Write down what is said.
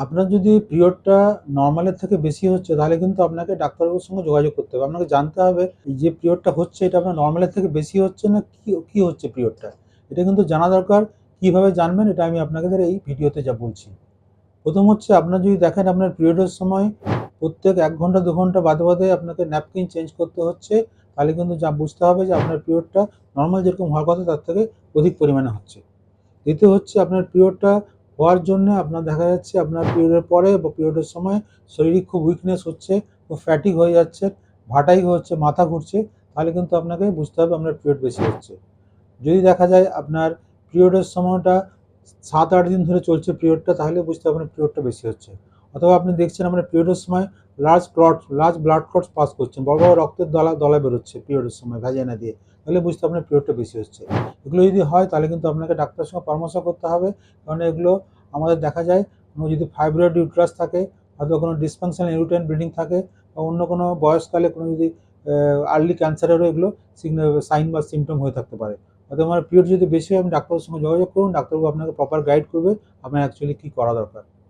আপনার যদি পিরিয়ডটা নরমালের থেকে বেশি হচ্ছে তাহলে কিন্তু আপনাকে ডাক্তারবাবুর সঙ্গে যোগাযোগ করতে হবে। আপনাকে জানতে হবে এই যে পিরিয়ডটা হচ্ছে এটা আপনার নরমালের থেকে বেশি হচ্ছে না কি হচ্ছে পিরিয়ডটা। এটা কিন্তু জানা দরকার। কিভাবে জানবেন এটা আমি আপনাদের এই ভিডিওতে যা বলছি। প্রথম হচ্ছে আপনার যদি দেখেন আপনার পিরিয়ডের সময় প্রত্যেক ১ ঘন্টা ২ ঘন্টা বাদে, বাদে আপনাকে ন্যাপকিন চেঞ্জ করতে হচ্ছে, তাহলে কিন্তু যা বুঝতে হবে যে আপনার পিরিয়ডটা নরমাল যেরকম হওয়ার কথা তার থেকে অধিক পরিমাণে হচ্ছে। দ্বিতীয় হচ্ছে আপনার পিরিয়ডটা হওয়ার জন্যে আপনার দেখা যাচ্ছে আপনার পিরিয়ডের পরে বা পিরিয়ডের সময় শারীরিক খুব উইকনেস হচ্ছে, খুব ফ্যাটিগ হয়ে যাচ্ছে, ভাটাইগ হচ্ছে, মাথা ঘুরছে, তাহলে কিন্তু আপনাকে বুঝতে হবে আপনার পিরিয়ড বেশি হচ্ছে। যদি দেখা যায় আপনার পিরিয়ডের সময়টা ৭-৮ দিন ধরে চলছে পিরিয়ডটা, তাহলে বুঝতে হবে আপনার পিরিয়ডটা বেশি হচ্ছে। অথবা আপনি দেখছেন আপনার পিরিয়ডের সময় লার্জ ব্লাড ক্লটস পাস করছেন, বড় বড় রক্তের দলা বেরোচ্ছে পিরিয়ডের সময় ভ্যাজাইনা দিয়ে, তাহলে বুঝতে হবে আপনার পিরিয়ডটা বেশি হচ্ছে। এগুলো যদি হয় তাহলে কিন্তু আপনাকে ডাক্তারের সঙ্গে পরামর্শ করতে হবে, কারণ এগুলো আমাদের দেখা যায় কোনো যদি ফাইব্রয়েড ইউটেরাস থাকে, অথবা কোনো ডিসফাংশনাল ইউটেরাইন ব্লিডিং থাকে, বা অন্য কোনো বয়সকালে কোনো যদি আর্লি ক্যান্সারেরও এগুলো সাইন বা সিমটম হয়ে থাকতে পারে। অথবা আমার পিরিয়ড যদি বেশি হয় আপনি ডাক্তারের সঙ্গে যোগাযোগ করুন, ডাক্তারবাবু আপনাকে প্রপার গাইড করবে আপনার অ্যাকচুয়ালি কী করা দরকার।